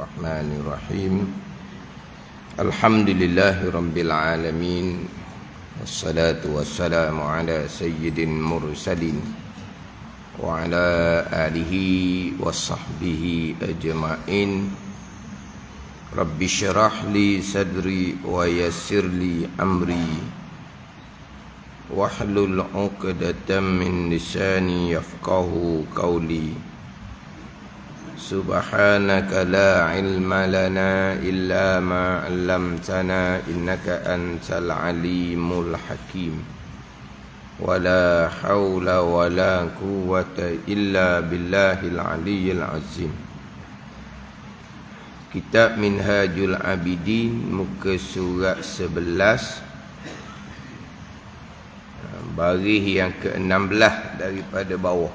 Bismillahirrahmanirrahim. Alhamdulillahirabbil alamin. Wassalatu wassalamu ala sayyidil mursalin wa ala alihi washabbihi ajma'in. Rabbi syrah li sadri wa yassir li amri wahlul 'uqdatam min lisani yafqahu qawli. Subhanaka la ilma lana illa ma 'allamtana innaka antal alimul hakim. Wala haula wala quwwata illa billahil aliyyil azim. Kitab Minhajul Abidin, muka surat 11, baris yang ke-16 daripada bawah.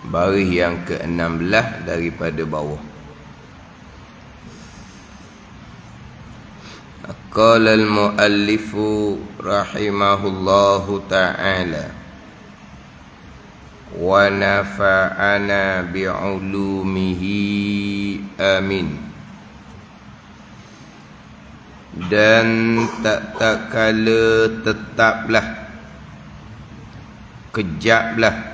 Baris yang ke-16 daripada bawah. Qala al-muallifu rahimahullahu ta'ala wa nafa'ana bi'ulumihi amin. Dan tak kala tetaplah, kejaplah,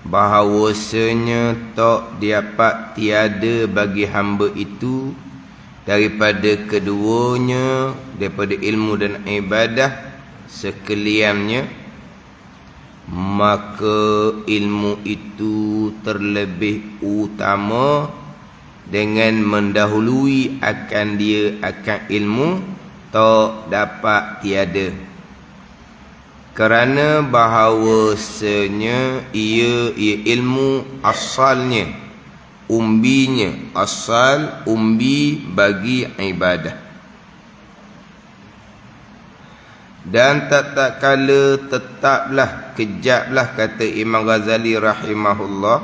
bahawasanya tak dapat tiada bagi hamba itu daripada keduanya, daripada ilmu dan ibadah sekaliannya, maka ilmu itu terlebih utama dengan mendahului akan dia, akan ilmu tak dapat tiada. Kerana bahawasanya ia ilmu asalnya, umbinya, asal umbi bagi ibadah. Dan tak kala tetaplah, kejaplah, kata Imam Ghazali rahimahullah,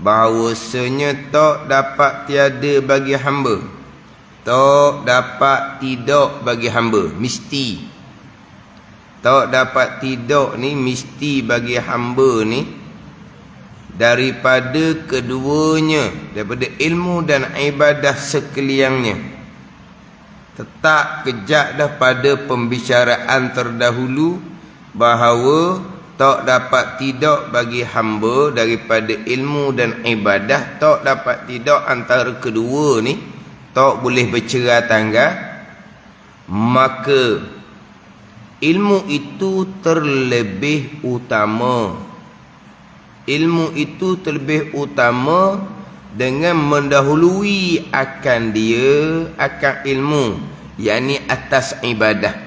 bahawasanya tak dapat tiada bagi hamba, tak dapat tidak bagi hamba, mesti. Tak dapat tidak ni mesti bagi hamba ni daripada keduanya, daripada ilmu dan ibadah sekaliannya. Tetap kejap dah pada pembicaraan terdahulu bahawa tak dapat tidak bagi hamba daripada ilmu dan ibadah, tak dapat tidak antara kedua ni, tak boleh bercerai tanggal. Maka ilmu itu terlebih utama. Ilmu itu terlebih utama dengan mendahului akan dia, akan ilmu, yakni atas ibadah.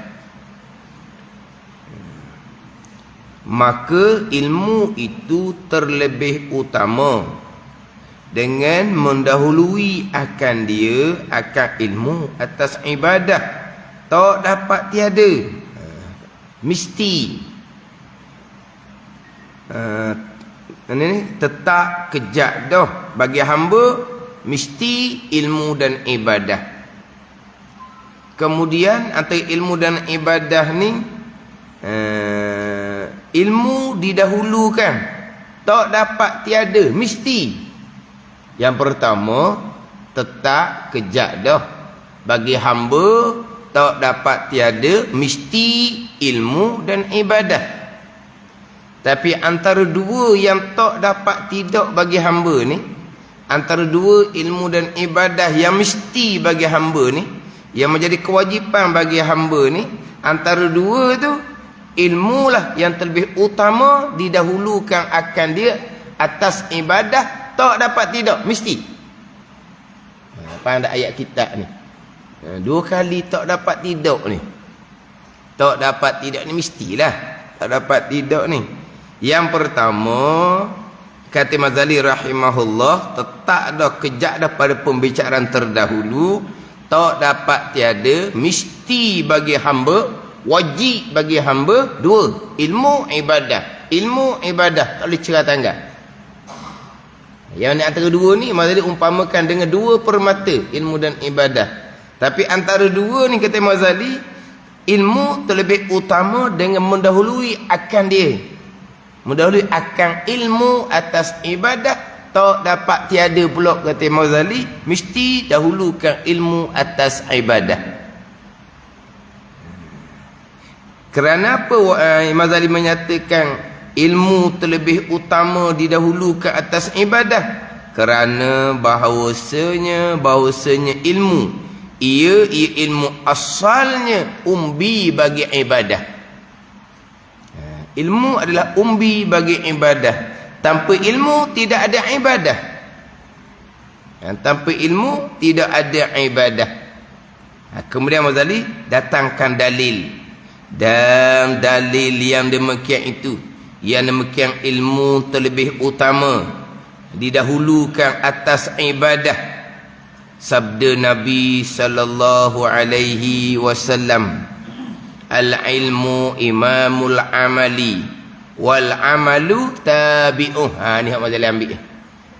Maka ilmu itu terlebih utama dengan mendahului akan dia, akan ilmu atas ibadah. Tak dapat tiada, mesti. Ini tetap kejap dah bagi hamba, mesti ilmu dan ibadah. Kemudian antara ilmu dan ibadah ni, ilmu didahulukan, tak dapat tiada, mesti. Yang pertama, tetap kejap dah bagi hamba, tak dapat tiada, mesti ilmu dan ibadah. Tapi antara dua yang tak dapat tidak bagi hamba ni, antara dua ilmu dan ibadah yang mesti bagi hamba ni, yang menjadi kewajipan bagi hamba ni, antara dua tu, ilmu lah yang terlebih utama, didahulukan akan dia atas ibadah, tak dapat tidak, mesti. Apa ada ayat kitab ni? Dua kali tak dapat tidak ni. Tak dapat tidak ni mestilah. Tak dapat tidak ni. Yang pertama, kata Mazali rahimahullah, tetap dah kejap dah pada pembicaraan terdahulu, tak dapat tiada, mesti bagi hamba, wajib bagi hamba, dua, ilmu ibadah. Ilmu ibadah tak boleh cerai tanggal. Yang ni antara dua ni Mazali umpamakan dengan dua permata, ilmu dan ibadah. Tapi antara dua ni kata Mazali, ilmu terlebih utama dengan mendahului akan dia, mendahului akan ilmu atas ibadah, tak dapat tiada pula kata Imam Ghazali, mesti dahulukan ilmu atas ibadah. Kerana apa Imam Ghazali menyatakan ilmu terlebih utama didahulukan atas ibadah? Kerana bahawasanya ilmu ia ilmu asalnya umbi bagi ibadah. Ilmu adalah umbi bagi ibadah. Tanpa ilmu tidak ada ibadah. Tanpa ilmu tidak ada ibadah. Kemudian Ghazali datangkan dalil. Dan dalil yang demikian itu, yang demikian ilmu terlebih utama didahulukan atas ibadah. Sabda Nabi sallallahu alaihi wasallam, al-ilmu imamul amali wal amalu tabi'uh. Ni hak Ghazali ambil.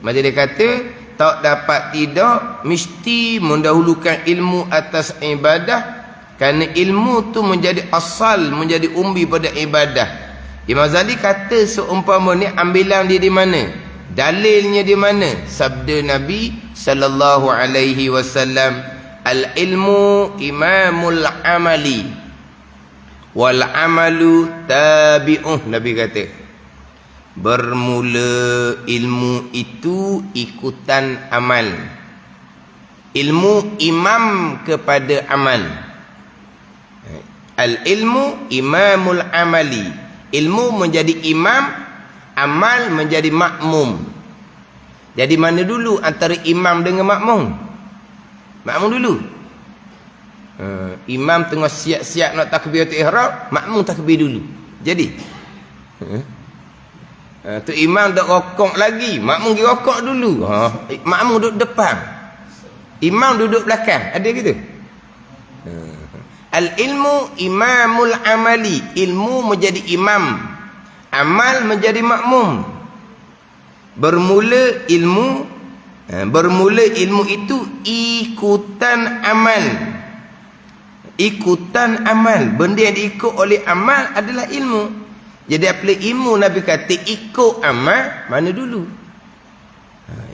Ghazali kata tak dapat tidak mesti mendahulukan ilmu atas ibadah, kerana ilmu tu menjadi asal, menjadi umbi pada ibadah. Imam Ghazali kata seumpama ni ambilan dia di mana? Dalilnya di mana? Sabda Nabi sallallahu alaihi wasallam, al-ilmu imamul amali wal amalu tabi'uh. Nabi kata bermula ilmu itu ikutan amal. Ilmu imam kepada amal. Al-ilmu imamul amali. Ilmu menjadi imam, amal menjadi makmum. Jadi mana dulu antara imam dengan makmum? Makmum dulu. Imam tengah siap-siap nak takbiratul ihram, makmum takbir dulu. Jadi tu imam dak rokok lagi, makmum pergi rokok dulu. Makmum duduk depan, imam duduk belakang. Ada gitu? Al-ilmu imamul amali. Ilmu menjadi imam, amal menjadi makmum. Bermula ilmu itu ikutan amal. Ikutan amal. Benda yang diikut oleh amal adalah ilmu. Jadi apabila ilmu Nabi kata ikut amal, mana dulu?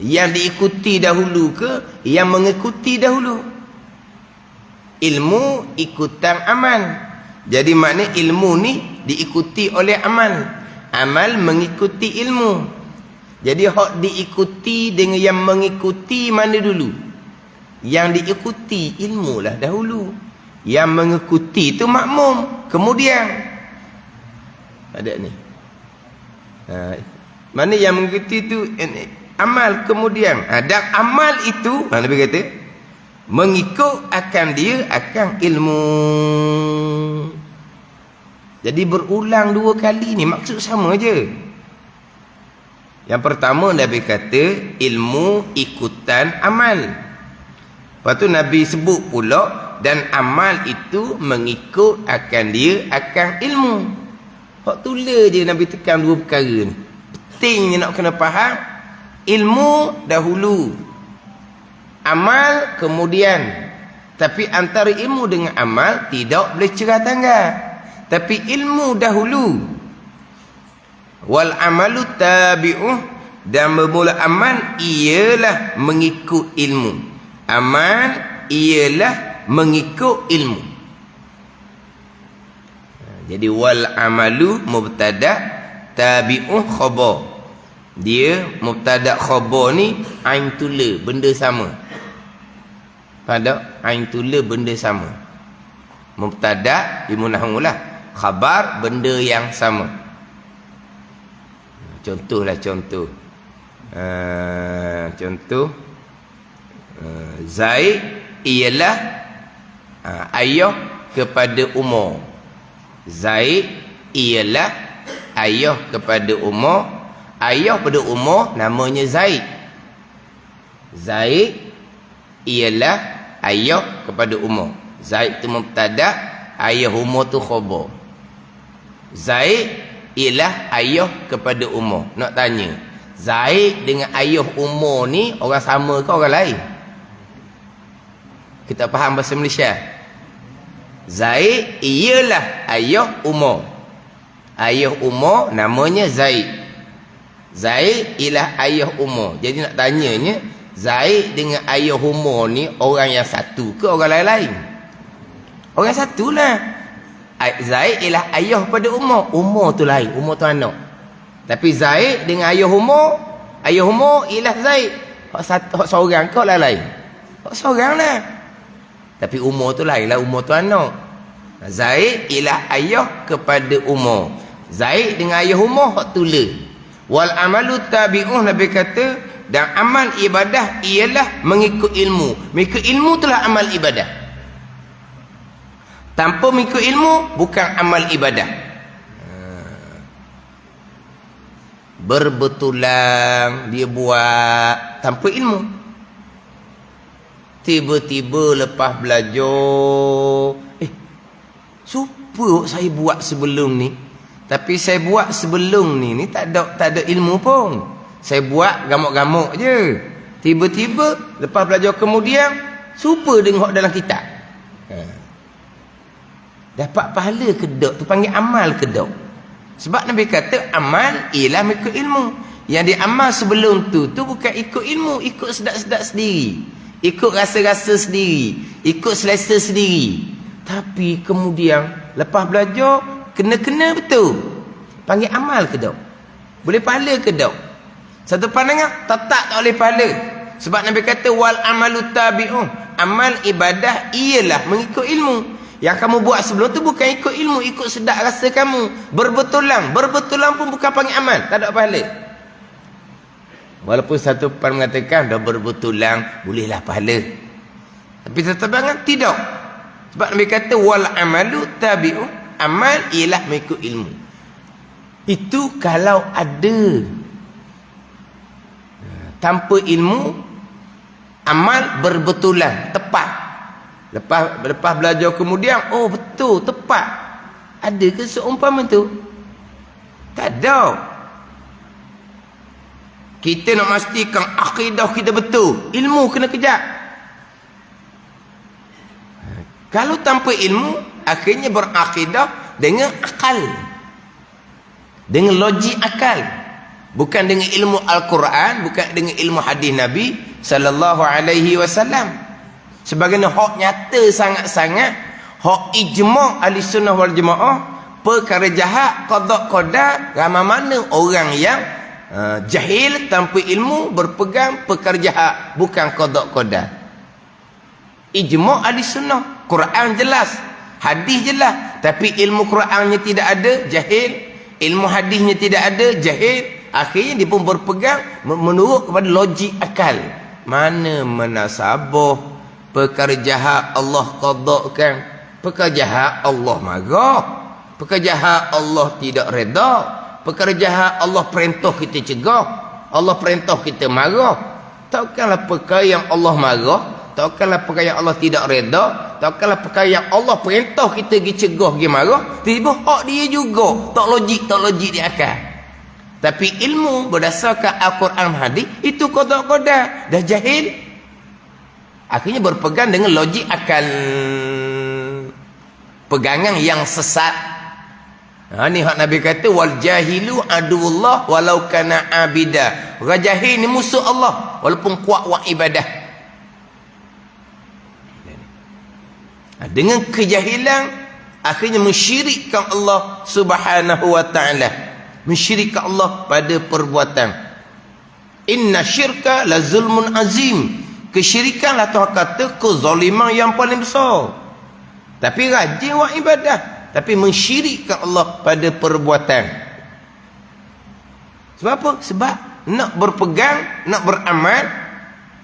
Yang diikuti dahulu ke yang mengikuti dahulu? Ilmu ikutan amal. Jadi makna ilmu ni diikuti oleh amal, amal mengikuti ilmu. Jadi hak diikuti dengan yang mengikuti mana dulu? Yang diikuti ilmu lah dahulu, yang mengikuti itu makmum kemudian. Ada ni mana yang mengikuti itu amal kemudian. Dan amal itu Nabi kata mengikut akan dia akan ilmu. Jadi berulang dua kali ni, maksud sama je. Yang pertama Nabi kata ilmu ikutan amal. Lepas tu Nabi sebut pula dan amal itu mengikut akan dia akan ilmu. Hak tulis je Nabi tekan dua perkara ni. Pentingnya nak kena faham. Ilmu dahulu, amal kemudian. Tapi antara ilmu dengan amal tidak boleh cerah tanggal. Tapi ilmu dahulu. Wal amalu tabi'uh. Dan bermula amal ialah mengikut ilmu. Amal ialah mengikut ilmu. Jadi wal amalu mubtada, tabi'uh khabar. Dia mubtada khabar ni ain tula, benda sama. Pada ain tula benda sama. Mubtada dimunahunlah, khabar benda yang sama. Contohlah contoh. Zaid ialah ayah kepada Umar. Zaid ialah ayah kepada Umar. Ayah pada Umar namanya Zaid. Zaid ialah ayah kepada Umar. Zaid tu mubtada, ayah Umar tu khabar. Zaid ialah ayah kepada Umar. Nak tanya, Zaid dengan ayah Umar ni orang sama ke orang lain? Kita faham bahasa Malaysia. Zaid ialah ayah Umar. Ayah Umar namanya Zaid. Zaid ialah ayah Umar. Jadi nak tanyanya, Zaid dengan ayah Umar ni orang yang satu ke orang lain-lain? Orang satulah. Zaid ialah ayah pada Umar. Umar tu lain, Umar tu anak. Tapi Zaid dengan ayah Umar ialah Zaid. Hak seorang ke orang lain? Hak seorang lah. Tapi Umar tu lain lah, Umar tu anak. Zaid ialah ayah kepada Umar. Zaid dengan ayah Umar hak tula. Wal amalu tabi'un, Nabi kata, dan amal ibadah ialah mengikut ilmu. Mengikut ilmu itulah amal ibadah. Tanpa mengikut ilmu bukan amal ibadah. Berbetulan dia buat tanpa ilmu. Tiba-tiba lepas belajar, supa saya buat sebelum ni. Tapi saya buat sebelum ni tak ada ilmu pun. Saya buat gamuk-gamuk je. Tiba-tiba lepas belajar kemudian supa dengan dalam kitab. Dapat pahala ke tak? Tu panggil amal ke tak? Sebab Nabi kata amal ialah mengikut ilmu. Yang diamal sebelum tu bukan ikut ilmu, ikut sedap-sedap sendiri, ikut rasa-rasa sendiri, ikut selesa sendiri. Tapi kemudian lepas belajar kena-kena betul. Panggil amal ke tak? Boleh pahala ke tak? Satu pandangan tak boleh pahala. Sebab Nabi kata wal amalu tabi'un. Amal ibadah ialah mengikut ilmu. Yang kamu buat sebelum tu bukan ikut ilmu, ikut sedap rasa kamu. Berbetulan pun bukan panggil amal, tak ada pahala. Walaupun satu pan mengatakan dah berbetulan bolehlah pahala. Tapi satu pandangan tidak. Sebab Nabi kata wal amalu tabi'un. Amal ialah mengikut ilmu. Itu kalau ada. Tanpa ilmu, amal berbetulan, tepat. Lepas belajar kemudian, oh betul, tepat. Ada ke seumpama tu? Tak ada. Kita nak pastikan akidah kita betul, ilmu kena kejar. Kalau tanpa ilmu, akhirnya berakidah dengan akal, dengan logik akal, bukan dengan ilmu Al-Quran, bukan dengan ilmu hadis Nabi sallallahu alaihi wasallam. Sebagaimana hak nyata sangat-sangat, hak ijma' ahli sunnah wal jamaah, perkara jahat qada qadar, ramai mana orang yang jahil tanpa ilmu berpegang perkara jahat bukan qada qadar. Ijma' ahli sunnah, Quran jelas, hadis jelas, tapi ilmu Qurannya tidak ada, jahil. Ilmu hadisnya tidak ada, jahil. Akhirnya dia pun berpegang menurut kepada logik akal. Mana menasabah perkara jahat Allah qadakkan, perkara jahat Allah marah, perkara jahat Allah tidak reda, perkara jahat Allah perintah kita cegah, Allah perintah kita marah. Takkanlah perkara yang Allah marah, takkanlah perkara yang Allah tidak reda, takkanlah perkara yang Allah perintah kita pergi cegah, pergi marah, tiba-tiba hak dia juga tak logik di akal. Tapi ilmu berdasarkan Al-Quran hadis itu qada-qadar, dah jahil. Akhirnya berpegang dengan logik akal, pegangan yang sesat. Ni hak Nabi kata wal jahilu aduullah walau kana abida. Orang jahil ni musuh Allah walaupun kuat buat ibadah. Dengan kejahilan akhirnya mensyirikkan Allah Subhanahu wa taala, mensyirikkan Allah pada perbuatan. Inna syirka la zulmun azim. Kesyirikanlah Tuhan kata kezaliman yang paling besar. Tapi rajin buat ibadah, tapi mensyirikkan Allah pada perbuatan. Sebab apa? Sebab nak berpegang, nak beramal.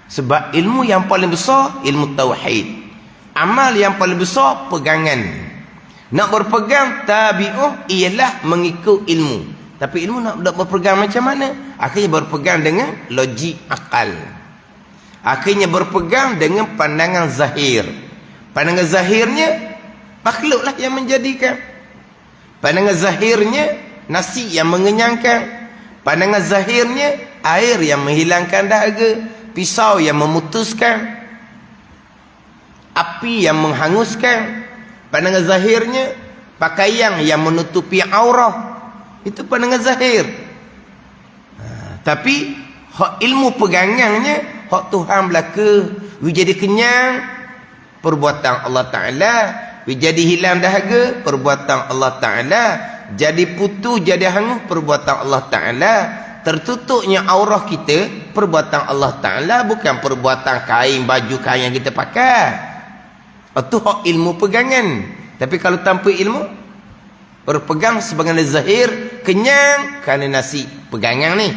Sebab ilmu yang paling besar ilmu tauhid. Amal yang paling besar pegangan. Nak berpegang tabi'uh ialah mengikut ilmu. Tapi ilmu nak berpegang macam mana? Akhirnya berpegang dengan logik akal. Akhirnya berpegang dengan pandangan zahir. Pandangan zahirnya makhluklah yang menjadikan. Pandangan zahirnya nasi yang mengenyangkan. Pandangan zahirnya air yang menghilangkan dahaga, pisau yang memutuskan, api yang menghanguskan. Pandangan zahirnya pakaian yang menutupi aurah. Itu pandangan zahir. Tapi hak ilmu pegangangnya, hak Tuhan belaka, we jadi kenyang, perbuatan Allah Ta'ala. We jadi hilang dahaga, perbuatan Allah Ta'ala. Jadi putu, jadi hangus, perbuatan Allah Ta'ala. Tertutupnya aurah kita, perbuatan Allah Ta'ala, bukan perbuatan kain, baju kain yang kita pakai. Itu hak ilmu pegangan. Tapi kalau tanpa ilmu, berpegang sebagai zahir, kenyang kerana nasi pegangan ni.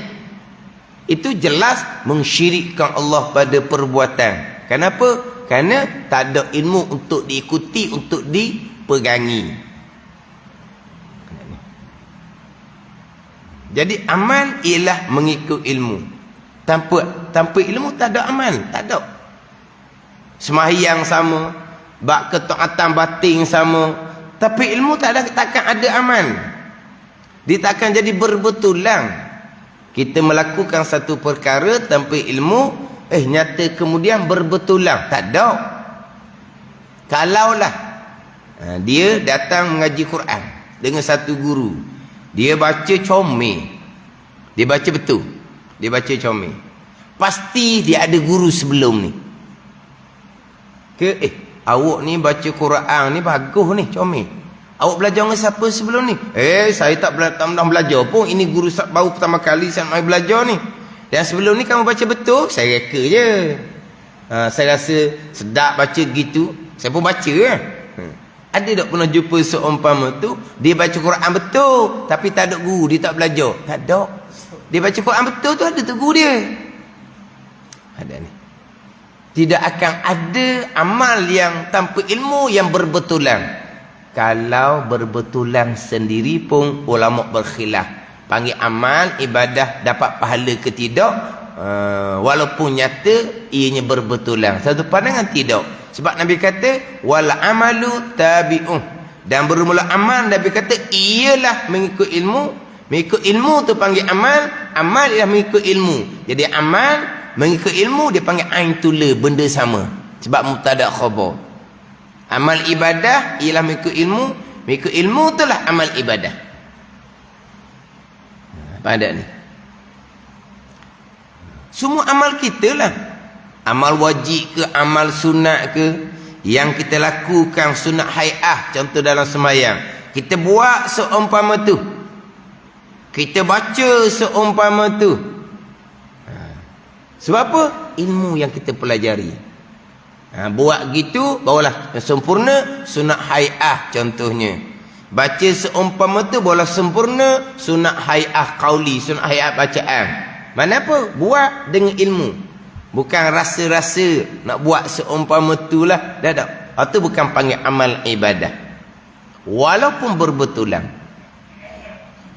Itu jelas mensyirikkan Allah pada perbuatan. Kenapa? Kerana tak ada ilmu untuk diikuti, untuk dipegangi. Jadi amal ialah mengikut ilmu. Tanpa ilmu tak ada amal, tak ada. Sembahyang sama, bak ketaatan batin sama, tapi ilmu takkan ada amal. Dia takkan jadi berbetulan. Kita melakukan satu perkara tanpa ilmu, nyata kemudian berbetulan. Tak ada. Kalaulah dia datang mengaji Quran dengan satu guru, dia baca comel, dia baca betul, dia baca comel, pasti dia ada guru sebelum ni. Awak ni baca Quran ni bagus ni, comel. Awak belajar dengan siapa sebelum ni? Saya tak pernah belajar pun. Ini guru baru pertama kali saya nak belajar ni. Dan sebelum ni kamu baca betul? Saya reka je. Saya rasa sedap baca gitu. Saya pun baca kan. Ada tak pernah jumpa seumpama tu, dia baca Quran betul, tapi tak ada guru, dia tak belajar? Tak ada. Dia baca Quran betul tu, ada tu guru dia. Ada ni. Tidak akan ada amal yang tanpa ilmu yang berbetulan. Kalau berbetulan sendiri pun ulama berkhilaf. Panggil amal, ibadah dapat pahala ke tidak? Walaupun nyata ianya berbetulan. Satu pandangan tidak. Sebab Nabi kata wal amalu tabi'un. Dan bermula amal, Nabi kata ialah mengikut ilmu. Mengikut ilmu tu panggil amal. Amal ialah mengikut ilmu. Jadi amal mengikut ilmu dia panggil ain tula, benda sama. Sebab mubtada khabar. Amal ibadah ialah mengikut ilmu. Mengikut ilmu itulah amal ibadah. Apa ada ni? Semua amal kita lah. Amal wajib ke, amal sunat ke, yang kita lakukan sunat hai'ah, contoh dalam sembahyang, kita buat seumpama tu, kita baca seumpama tu. Sebab apa? Ilmu yang kita pelajari. Buat gitu barulah sempurna sunat hai'ah contohnya. Baca seumpama tu barulah sempurna sunat hai'ah qauli, sunat hai'ah bacaan. Mana apa? Buat dengan ilmu. Bukan rasa-rasa nak buat seumpama tu lah. Dah. Itu bukan panggil amal ibadah. Walaupun berbetulan.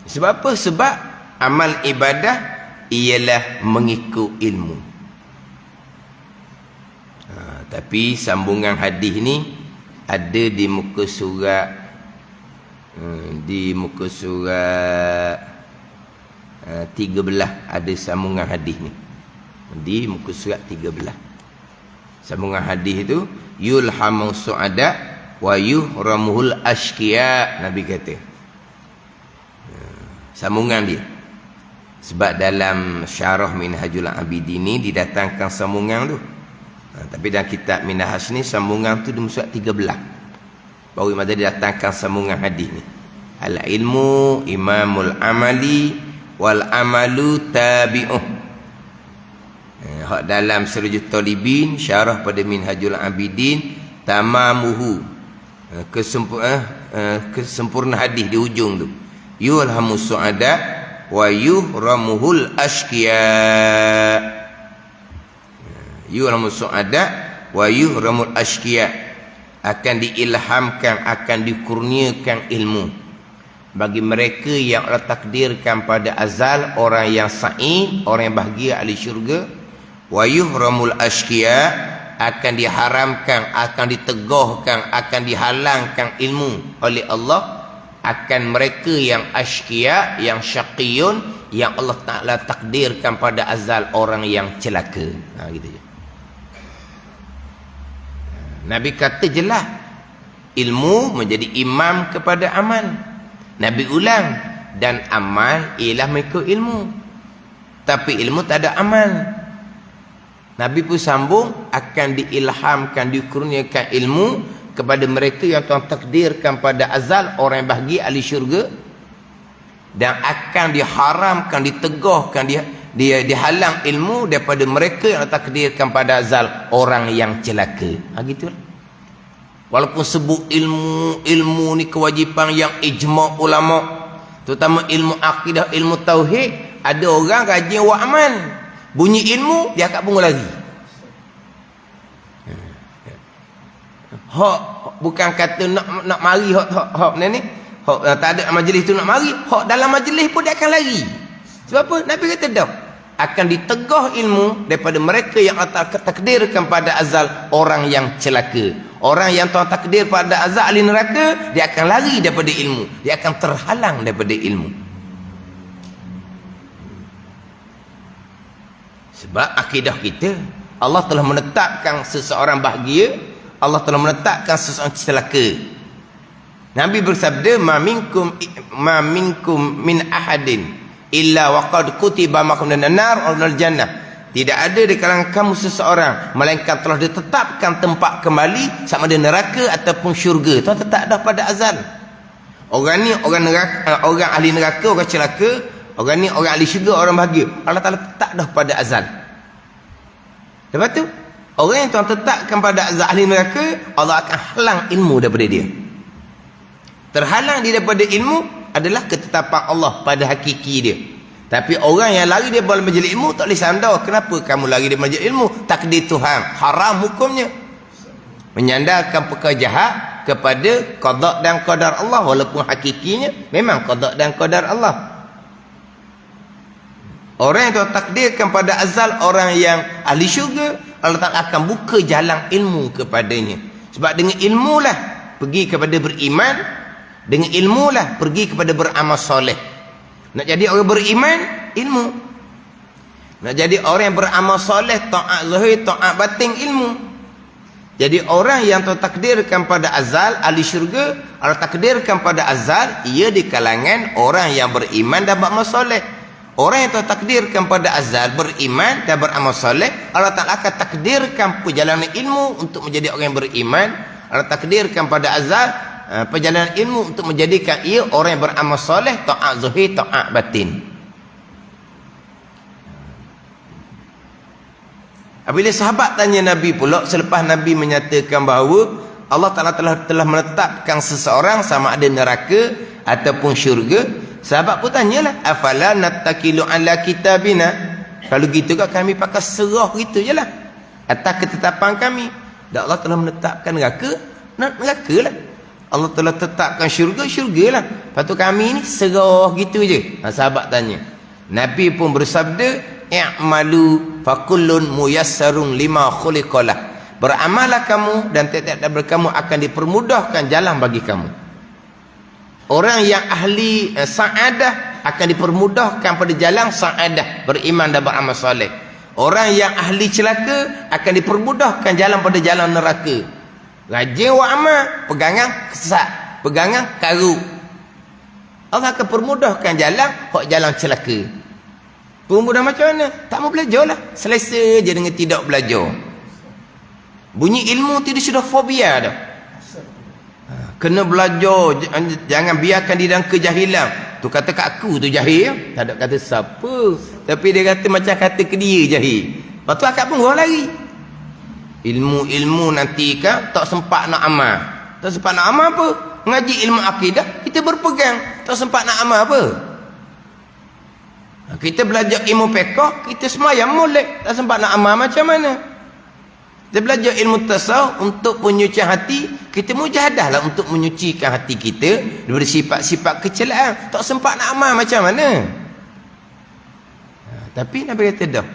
Sebab apa? Sebab amal ibadah ialah mengikut ilmu. Tapi sambungan hadis ni ada di muka surat di muka surat 13 ada sambungan hadis ni. Di muka surat 13. Sambungan hadis itu yulhamu su'ada wa yuhramuhul ashqiya, Nabi kata. Sambungan dia. Sebab dalam syarah Minhajul Abidin ni didatangkan sambungan tu. Tapi dalam kitab Minhaj ni sambungan tu di muka surat 13. Baru Imam didatangkan sambungan hadis ni. Al ilmu imamul amali wal amalu tabi'uh. Hak dalam Sirajul Talibin syarah pada Minhajul Abidin tamamuhu, kesempurna hadis di ujung tu. Yulhamu su'ada wa yuhramuhul ashqiya. Yulhamu su'ada wa yuhramul ashqiya. Akan diilhamkan, akan dikurniakan ilmu bagi mereka yang Allah takdirkan pada azal, orang yang sa'id, orang yang bahagia ahli syurga. Wa yuhramul ashqiya, akan diharamkan, akan ditegahkan, akan dihalangkan ilmu oleh Allah akan mereka yang ashqiya, yang syaqiyun, yang Allah Ta'ala takdirkan pada azal, orang yang celaka. Gitu je. Nabi kata jelas ilmu menjadi imam kepada amal. Nabi ulang, dan amal ialah mengikut ilmu. tapi ilmu tak ada amal. Nabi pun sambung, akan diilhamkan, dikurniakan ilmu kepada mereka yang Tuhan takdirkan pada azal, orang yang bahagia, ahli syurga, dan akan diharamkan, ditegahkan, dihalang ilmu daripada mereka yang takdirkan pada azal, orang yang celaka. Gitulah. Walaupun sebut ilmu ni kewajipan yang ijma' ulama', terutama ilmu akidah, ilmu tauhid, ada orang rajin buat amal, bunyi ilmu dia akan bunga lagi. Hak bukan kata nak mari hak ni hak tak ada majlis tu nak mari, hak dalam majlis pun dia akan lari. Sebab apa? Nabi kata dah akan ditegah ilmu daripada mereka yang takdirkan pada azal, orang yang celaka. Orang yang Tuhan takdir pada azab ahli neraka, dia akan lari daripada ilmu, dia akan terhalang daripada ilmu. Sebab akidah kita, Allah telah menetapkan seseorang bahagia, Allah telah menetapkan seseorang celaka. Nabi bersabda, ma minkum min ahadin illa waqad kutiba makum minan nar aw minal jannah. Tidak ada di kalangan kamu seseorang melainkan telah ditetapkan tempat kembali sama ada neraka ataupun syurga. Tuhan tetap dah pada azal. Orang ni orang neraka, orang ahli neraka, orang celaka. Orang ni orang ahli syurga, orang bahagia. Allah Taala tetap dah pada azal. Lepas tu, orang yang Tuhan tetapkan pada azal ahli neraka, Allah akan halang ilmu daripada dia. Terhalang dia daripada ilmu adalah ketetapan Allah pada hakiki dia. Tapi orang yang lari dia dalam majlis ilmu tak boleh sandar. Kenapa kamu lari dari majlis ilmu? Takdir Tuhan, haram hukumnya. Menyandarkan perkara jahat kepada qada dan qadar Allah, walaupun hakikinya memang qada dan qadar Allah. Orang yang takdirkan pada azal, orang yang ahli syurga, Allah Ta'ala akan buka jalan ilmu kepadanya. Sebab dengan ilmulah pergi kepada beriman, dengan ilmulah pergi kepada beramal soleh. Nak jadi orang beriman, ilmu. Nak jadi orang yang beramal soleh, taat zahir, taat batin, ilmu. Jadi orang yang takdirkan pada azal, ahli syurga, Allah takdirkan pada azal, ia di kalangan orang yang beriman dan beramal soleh. Orang yang takdirkan pada azal, beriman dan beramal soleh, Allah Ta'ala akan takdirkan perjalanan ilmu untuk menjadi orang yang beriman. Allah takdirkan pada azal perjalanan ilmu untuk menjadikan ia orang yang beramal soleh, taat zahir, taat batin. Apabila sahabat tanya Nabi pula selepas Nabi menyatakan bahawa Allah Ta'ala telah menetapkan seseorang sama ada neraka ataupun syurga, sahabat pun tanyalah, afala nattakilu ala kitabina, kalau gitu kan kami pakai serah gitu je lah atas ketetapan kami. Dan Allah telah menetapkan neraka, neraka lah. Allah telah tetapkan syurga, syurgalah. Lepas tu kami ni serah gitu je. Sahabat tanya. Nabi pun bersabda, i'malu fakullun muyassarun lima khuliqalah. Beramallah kamu dan tiap-tiap daripada kamu akan dipermudahkan jalan bagi kamu. Orang yang ahli sa'adah akan dipermudahkan pada jalan sa'adah, beriman dan beramal soleh. Orang yang ahli celaka akan dipermudahkan jalan pada jalan neraka. Rajin wa amal, pegangan kesat, pegangan karu. Allah akan permudahkan jalan, hak jalan celaka. Permudah macam mana? Tak mau belajar lah. Selesa je dengan tidak belajar. Bunyi ilmu tu dia sudah fobia dah. Kena belajar, jangan biarkan di dalam kejahilan. Tu kata kat aku tu jahil, tak ada kata siapa. Tapi dia kata macam kata ke dia jahil. Lepas tu akak pun lari. Ilmu nanti kan tak sempat nak amal. Tak sempat nak amal apa? Ngaji ilmu akidah, kita berpegang. Tak sempat nak amal apa? Kita belajar ilmu fiqh, kita semayang molek. Tak sempat nak amal macam mana? Kita belajar ilmu tasawuf untuk penyucian hati, kita mujahadahlah untuk menyucikan hati kita daripada sifat-sifat kecelaan. Tak sempat nak amal macam mana? Tapi Nabi kata dah,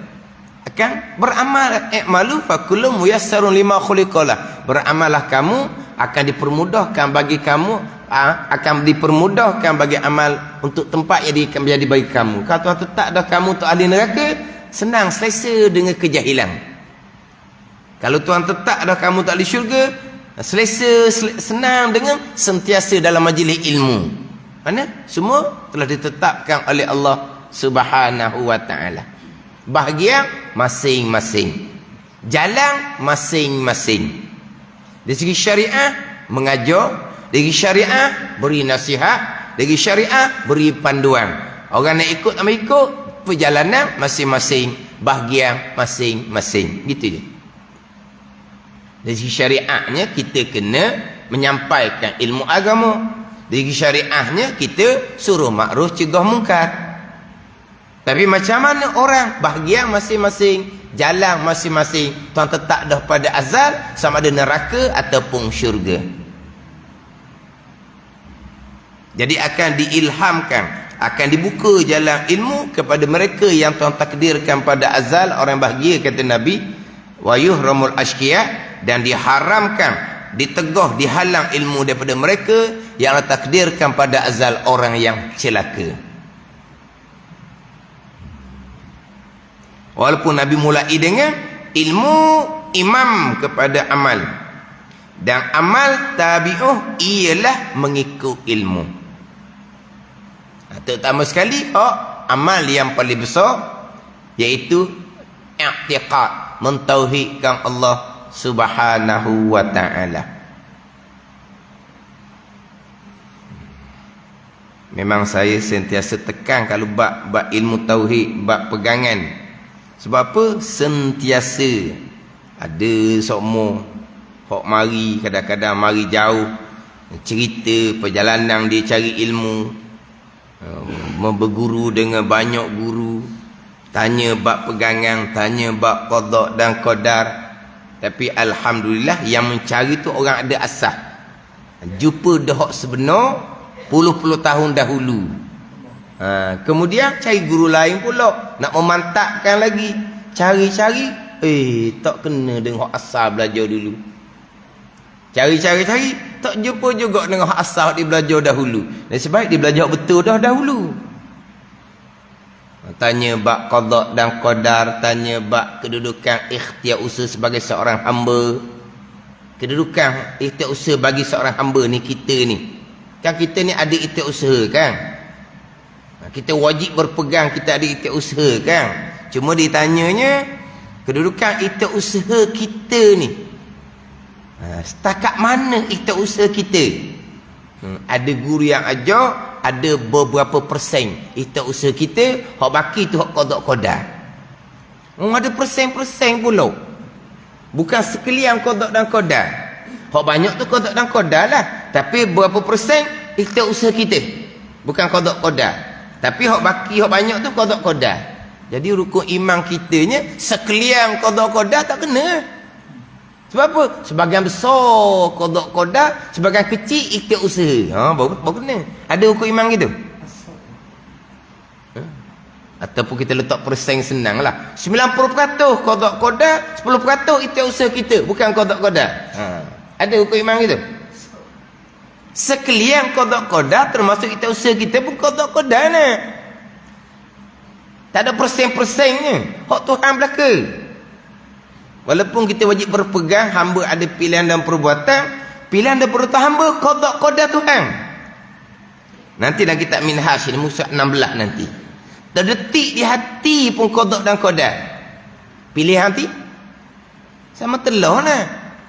akan beramal, i'malu fakullun muyassarun lima khuliqalah. Beramallah kamu, akan dipermudahkan bagi kamu, akan dipermudahkan bagi amal untuk tempat yang menjadi bagi kamu. Kalau Tuhan tetap dah kamu untuk ahli neraka, senang selesa dengan kejahilan. Kalau Tuhan tetap dah kamu untuk ahli syurga, selesa senang dengan sentiasa dalam majlis ilmu. Mana? Semua telah ditetapkan oleh Allah Subhanahu wa ta'ala. bahagian masing-masing, jalan masing-masing. Dari segi syariah mengajar, dari syariah beri nasihat, dari syariah beri panduan. Orang nak ikut sama ikut, perjalanan masing-masing, bahagian masing-masing. Gitu je. Dari segi syariahnya kita kena menyampaikan ilmu agama. Dari segi syariahnya kita suruh makruf cegah mungkar. Tapi macam mana orang bahagian masing-masing, jalan masing-masing, tuan tetap dah pada azal sama ada neraka ataupun syurga. Jadi akan diilhamkan, akan dibuka jalan ilmu kepada mereka yang Tuhan takdirkan pada azal orang bahagia, kata Nabi, wa yuhramul ashqiya, dan diharamkan, ditegah, dihalang ilmu daripada mereka yang takdirkan pada azal orang yang celaka. Walaupun Nabi mulai dengan ilmu imam kepada amal, dan amal tabi'uh ialah mengikut ilmu. Terutama sekali amal yang paling besar iaitu i'tiqad, mentauhidkan Allah Subhanahu wa ta'ala. Memang saya sentiasa tekan kalau bab ilmu tauhid, bab pegangan. Sebab apa? Sentiasa ada sokmo hok mari, kadang-kadang mari jauh, cerita perjalanan dia cari ilmu, berguru dengan banyak guru, tanya bab pegangan, tanya bab qada dan qadar. Tapi alhamdulillah yang mencari tu orang ada asas, jumpa dah hok sebenar puluh-puluh tahun dahulu. Kemudian cari guru lain pula, nak memantapkan lagi, cari-cari, tak kena dengan hok asal belajar dulu. Cari-cari tak jumpa juga dengan hok asal dia belajar dahulu. Dan sebab dia belajar betul dah dahulu. Tanya bab qada dan qadar, tanya bab kedudukan ikhtiar usaha sebagai seorang hamba. Kedudukan ikhtiar usaha bagi seorang hamba ni, kita ni kan, kita ni ada ikhtiar usaha kan, kita wajib berpegang, kita ada ikhtiar usaha kan. Cuma ditanyanya kedudukan ikhtiar usaha kita ni, setakat mana ikhtiar usaha kita. Ada guru yang ajar ada beberapa persen ikhtiar usaha kita, hak baki tu hak qada-qadar. Ada persen-persen pula, bukan sekalian qada dan qadar. Hak banyak tu qada dan qadar lah, tapi berapa persen ikhtiar usaha kita, bukan qada-qadar. Tapi hak baki, hak banyak tu qada-qadar. Jadi rukun iman kitanya sekalian qada-qadar tak kena. Sebab apa? Sebagian besar qada-qadar, sebagian kecil ikhtiar usaha. Baru kena. Ada rukun iman gitu. Ataupun kita letak persen senang lah, 90% qada-qadar, 10% ikhtiar usaha kita, bukan qada-qadar. Ada rukun iman gitu. Sekalian qada-qadar termasuk ikhtiar usaha kita pun qada-qadar nah. Tak ada persen-persennya, hak Tuhan belaka. Walaupun kita wajib berpegang, hamba ada pilihan dan perbuatan, pilihan dan perbuatan hamba qada-qadar Tuhan. Nanti dalam kitab Minhaj ni muka 16 nanti, terdetik di hati pun qada dan qadar. Pilihan hati sama telur nah.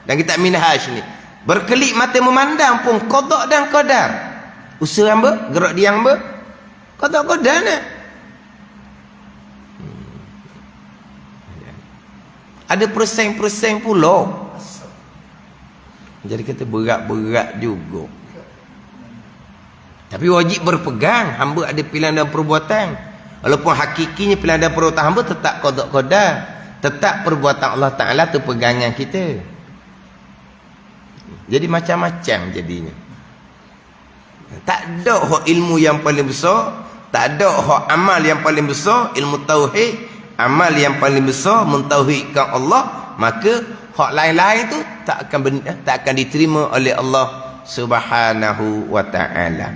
Dan kitab Minhaj ni berkelip mata memandang pun qada dan qadar. Usaha hamba, gerak dia hamba, qada-qadar nah. Ada persen-persen pula. Jadi kita berat-berat juga. Tapi wajib berpegang, hamba ada pilihan dan perbuatan. Walaupun hakikinya pilihan dan perbuatan hamba tetap qada-qadar, tetap perbuatan Allah Ta'ala tu pegangan kita. Jadi macam-macam jadinya. Tak ada hak ilmu yang paling besar, tak ada hak amal yang paling besar, ilmu tauhid. Amal yang paling besar mentauhidkan Allah, maka hak lain-lain tu tak akan diterima oleh Allah Subhanahu wa ta'ala.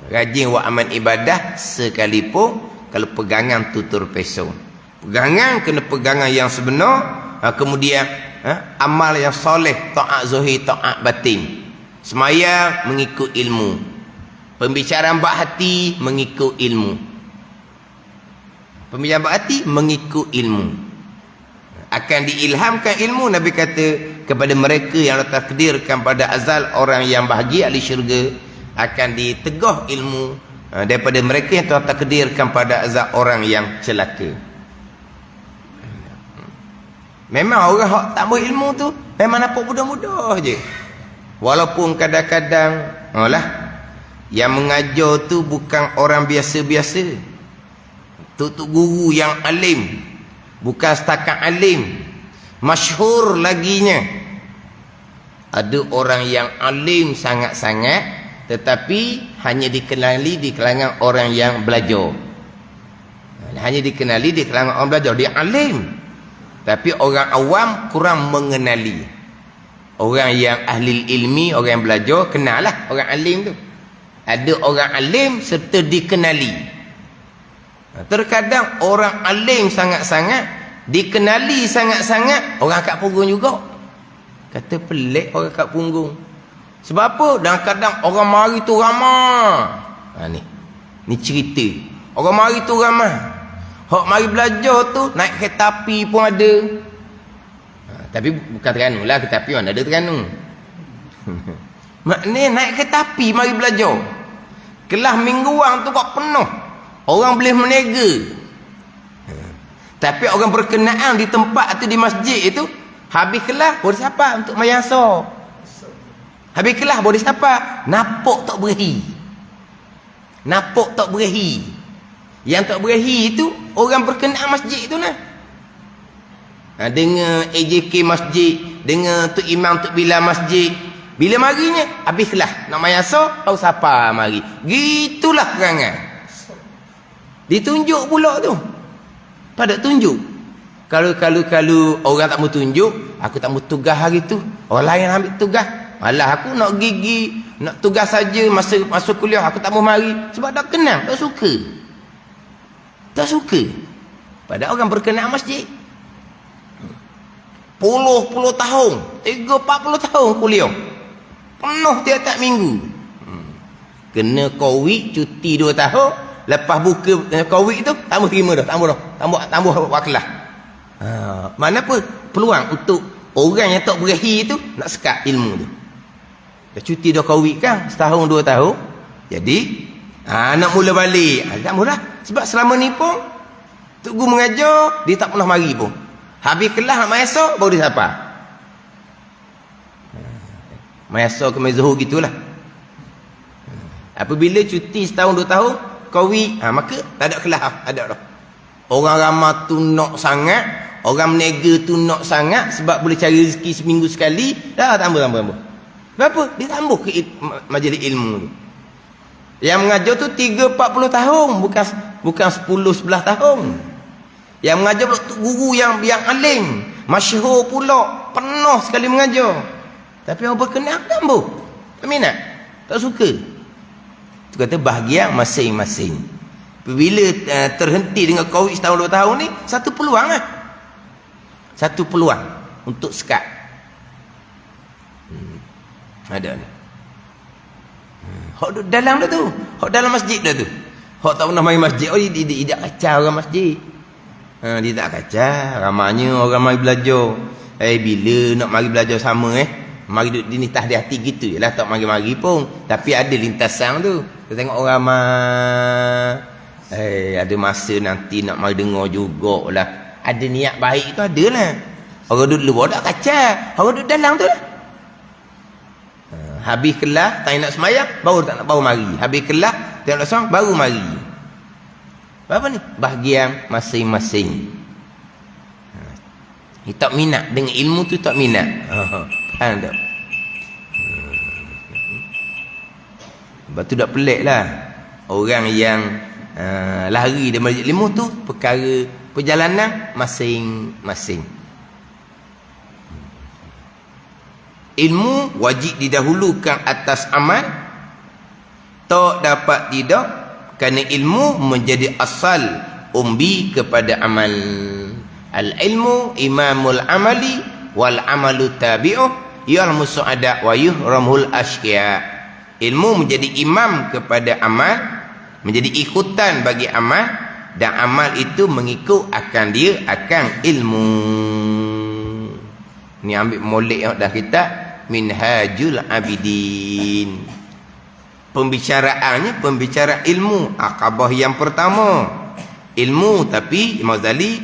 Rajin buat amal ibadah sekalipun kalau pegangan tutur peso. Pegangan kena pegangan yang sebenar, kemudian amal yang soleh, taat zahir, taat batin. Semaya mengikut ilmu, pembicaraan bak hati mengikut ilmu, Peminjam hati mengikut ilmu. Akan diilhamkan ilmu. Nabi kata kepada mereka yang takdirkan pada azal orang yang bahagia ahli syurga, akan ditegah ilmu daripada mereka yang telah takdirkan pada azal orang yang celaka. Memang orang yang tak berilmu tu memang nampak mudah-mudah je. Walaupun kadang-kadang yang mengajar tu bukan orang biasa-biasa. Tok guru yang alim, bukan setakat alim, masyhur laginya. Ada orang yang alim sangat-sangat, tetapi hanya dikenali di kalangan orang yang belajar. Hanya dikenali di kalangan orang belajar. Dia alim, tapi orang awam kurang mengenali. Orang yang ahli ilmi, orang yang belajar, kenal lah orang alim tu. Ada orang alim serta dikenali. Terkadang orang alim sangat-sangat, dikenali sangat-sangat, orang kat punggung juga. Kata pelik orang kat punggung. Sebab apa? Dan kadang orang mari tu ramah. Ni cerita. Orang mari tu ramah. Hak mari belajar tu naik kereta api pun ada. Tapi bukan Terengganu lah, kereta api mana ada Terengganu. Maknanya naik kereta api mari belajar. Kelas mingguan tu kok penuh. Orang boleh menega. Tapi orang berkenaan di tempat itu, di masjid itu, habis kelas boleh siapa untuk mayasa. Habis kelas boleh siapa? Napok tak berahi. Napok tak berahi. Yang tak berahi itu orang berkenaan masjid itu lah. Dengar AJK masjid, dengar Tok Imam Tok Bilal masjid. Bila marinya habis kelas nak mayasa, tahu siapa mari. Gitulah perangai. Ditunjuk pula tu. Pada tunjuk. Kalau orang tak mau tunjuk, aku tak mau tugas hari tu. Orang lain ambil tugas. Malah aku nak gigi, nak tugas saja masa masuk kuliah, aku tak mau mari sebab tak kenal, tak suka. Tak suka. Pada orang berkenaan masjid. Puluh tahun, 30-40 tahun kuliah. Penuh tiap-tiap minggu. Kena COVID, cuti 2 tahun. Lepas buka COVID tu, tak mau terima dah. Tambah buat kelas. Mana apa? Peluang untuk orang yang tak berahi tu nak sekat ilmu tu. Dah cuti dah COVID kan, setahun 2 tahun. Jadi, nak mula balik. Tak mula. Sebab selama ni pun, Tok Guru mengajar, dia tak pernah mari pun. Habis kelas nak mayasa, baru dia siapa. Mayasa ke Zuhur gitulah. Apabila cuti setahun 2 tahun, COVID, maka tak ada kelas, ada dah. Orang ramah tu nak sangat, orang menega tu nak sangat sebab boleh cari rezeki seminggu sekali, dah tambah. Berapa? Dia tambah ke majlis ilmu tu. Yang mengajar tu 30-40 tahun, bukan 10-11 tahun. Yang mengajar pula guru yang alim, masyhur pula, penuh sekali mengajar. Tapi orang berkenaan tambah. Tak minat, tak suka. Itu kata bahagian masing-masing. Bila terhenti dengan COVID setahun 2 tahun ni, satu peluang lah. Satu peluang untuk sekat. Ada ni. Hak dalam dah tu. Hak dalam masjid dah tu. Hak tak pernah main masjid. Oh, dia tak kacau orang masjid. Dia tak kacau. Ramanya orang mari belajar. Bila nak mari belajar sama mari duduk di nitah di hati gitu je lah. Tak mari-mari pun. Tapi ada lintasan tu. Kita tengok orang ada masa nanti nak mari dengar jugalah. Ada niat baik tu ada lah. Orang duduk luar tak kacau. Orang duduk dalam tu lah. Habis kelas, tak nak semayang, baru mari. Habis kelas, tak nak semayang, baru mari. Apa ni? Bahagian masing-masing. Tak minat. Dengan ilmu tu tak minat. Faham tak? Sebab tu tak pelik lah. Orang yang lari dari majlis ilmu tu, perkara perjalanan masing-masing. Ilmu wajib didahulukan atas amal. Tak dapat tidak, kerana ilmu menjadi asal umbi kepada amal. Al-ilmu imamul amali wal amalu tabi'uh yalmu su'ada wa yuhramul asya. Ilmu menjadi imam kepada amal, menjadi ikutan bagi amal, dan amal itu mengikut akan dia akan ilmu. Ni ambil molek dah kitab Minhajul Abidin. Pembicaraannya pembicaraan ilmu. Akabah yang pertama ilmu, tapi Imam Ghazali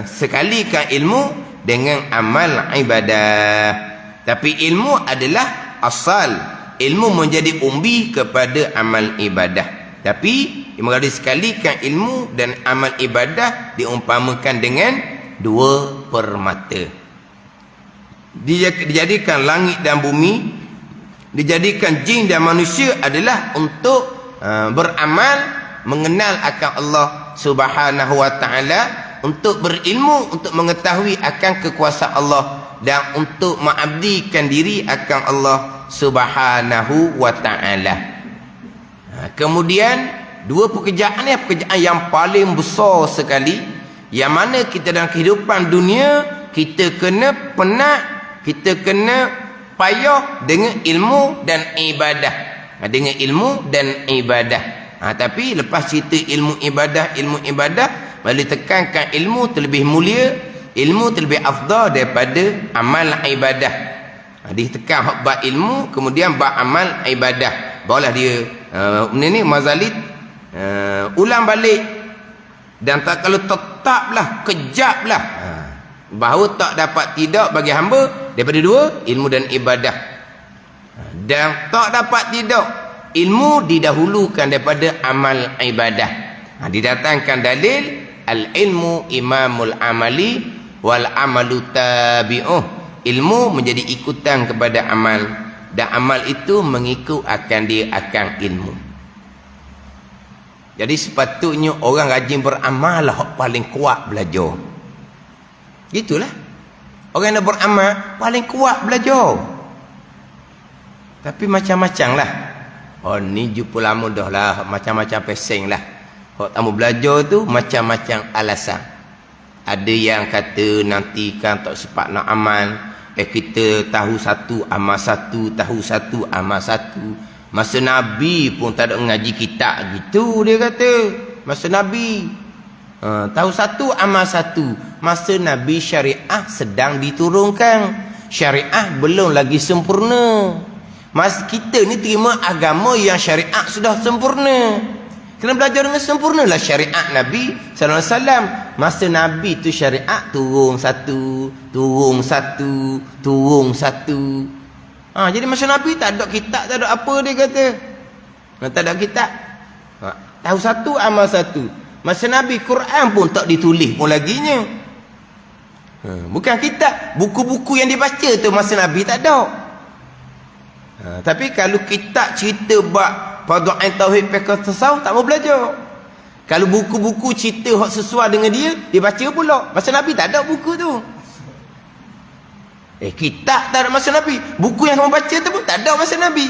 sekalikan ilmu dengan amal ibadah. Tapi ilmu adalah asal, ilmu menjadi umbi kepada amal ibadah. Tapi Imam Ghazali sekalikan ilmu dan amal ibadah diumpamakan dengan dua permata. Dijadikan langit dan bumi, dijadikan jin dan manusia adalah untuk beramal, mengenal akan Allah Subhanahu wa taala, untuk berilmu, untuk mengetahui akan kekuasaan Allah, dan untuk mengabdikan diri akan Allah Subhanahu wa taala. Kemudian dua pekerjaan ni pekerjaan yang paling besar sekali, yang mana kita dalam kehidupan dunia kita kena penat, kita kena payah dengan ilmu dan ibadah. Dengan ilmu dan ibadah. Tapi lepas cerita ilmu ibadah, boleh tekankan ilmu terlebih mulia, ilmu terlebih afdal daripada amal ibadah. Ditekan bab ilmu, kemudian bab amal ibadah. Barulah dia ni Mazalid ulang balik, dan tak kalau tetaplah, kejaplah bahawa tak dapat tidak bagi hamba daripada dua, ilmu dan ibadah. Dan tak dapat tidak, ilmu didahulukan daripada amal ibadah. Didatangkan dalil al-ilmu imamul amali wal amalu tabi'uh. Ilmu menjadi ikutan kepada amal, dan amal itu mengikut akan dia akan ilmu. Jadi sepatutnya orang rajin beramal lah paling kuat belajar. Gitulah. Orang yang beramal paling kuat belajar. Tapi macam-macam lah. Oh ni jumpa lama dah lah, macam-macam pesing lah. Kalau tamu belajar tu macam-macam alasan. Ada yang kata nanti kan tak sempat nak amal. Kita tahu satu amal satu, tahu satu amal satu. Masa Nabi pun tak ada mengaji kitab gitu, dia kata. Masa Nabi tahu satu amal satu. Masa Nabi syariah sedang diturunkan, syariah belum lagi sempurna. Mas kita ni terima agama yang syariah sudah sempurna. Kena belajar dengan sempurna lah syariat Nabi sallallahu alaihi wasallam. Masa Nabi tu syariat turun satu, turun satu, turun satu. Jadi masa Nabi tak ada kitab, tak ada apa, dia kata. Tak ada kitab. Tahu satu amal satu. Masa Nabi Quran pun tak ditulis pun laginya. Bukan kitab, buku-buku yang dibaca tu masa Nabi tak ada. Tapi kalau kitab cerita bab Fardhu'ain tauhid fiqh tasawuf tak mau belajar. Kalau buku-buku cerita hak sesuai dengan dia baca pula. Masa Nabi tak ada buku tu. Kitab tak ada masa Nabi. Buku yang kamu baca tu pun tak ada masa Nabi.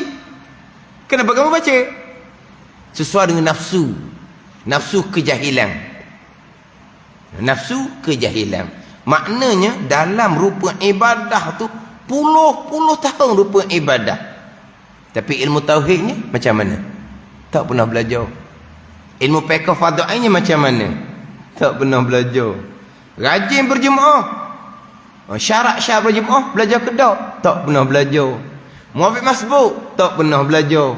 Kenapa kamu baca? Sesuai dengan nafsu. Nafsu kejahilan. Nafsu kejahilan. Maknanya dalam rupa ibadah tu puluh-puluh tahun rupa ibadah. Tapi ilmu tauhidnya macam mana? Tak pernah belajar. Ilmu fiqh fardhu'ainnya macam mana? Tak pernah belajar. Rajin berjemaah. Syarat-syarat berjemaah belajar ke tak? Tak pernah belajar. Muafiq masbuk tak pernah belajar.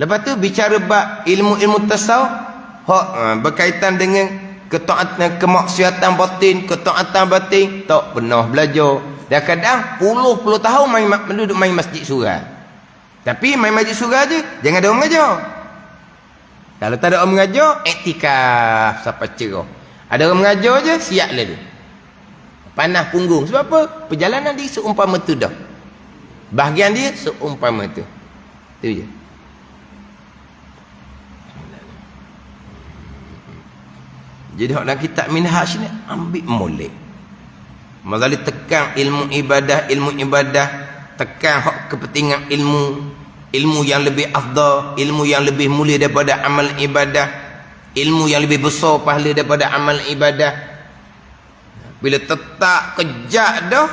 Lepas tu bicara bab ilmu-ilmu tasawuf berkaitan dengan ketaatan, kemaksiatan batin, ketaatan batin tak pernah belajar. Dan kadang puluh-puluh tahun duduk main masjid surah. Tapi main masjid surah je, jangan ada orang mengajar. Kalau tak ada orang mengajar, iktikaf sampai cerah. Ada orang mengajar je, siap lah dia. Panah punggung. Sebab apa? Perjalanan dia seumpama tu dah. Bahagian dia seumpama tu. Tu je. Jadi dalam kitab Minhaj ni ambil molek. Mazali tekan ilmu ibadah, tekan hak kepentingan ilmu yang lebih afdal, ilmu yang lebih mulia daripada amal ibadah, ilmu yang lebih besar pahala daripada amal ibadah. Bila tetap kejak dah,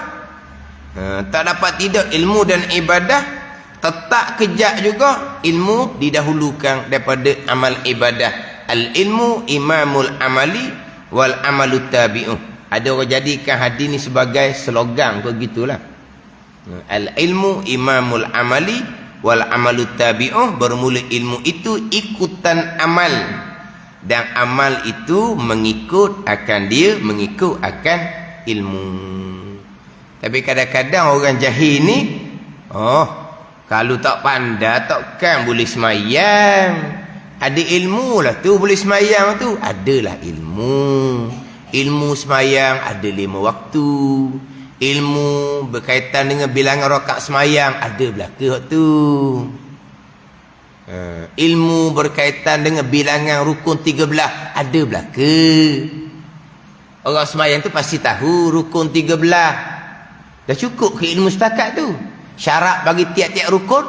tak dapat tidak ilmu dan ibadah, tetap kejak juga ilmu didahulukan daripada amal ibadah. al-ilmu imamul amali wal amalu tabi'uh. Ada orang jadikan hadis ni sebagai slogan kau gitulah. Al-ilmu imamul amali wal amalu tabi'uh. Bermula ilmu itu ikutan amal, dan amal itu mengikut akan dia, mengikut akan ilmu. Tapi kadang-kadang orang jahil ni, kalau tak pandai takkan boleh semayang. Ada ilmu lah tu boleh semayang tu. Adalah ilmu. Ilmu semayang ada 5 waktu. Ilmu berkaitan dengan bilangan rakaat semayang ada belaka tu. Ilmu berkaitan dengan bilangan rukun 13 ada belaka. Orang semayang tu pasti tahu rukun 13. Dah cukup ke ilmu setakat tu? Syarat bagi tiap-tiap rukun?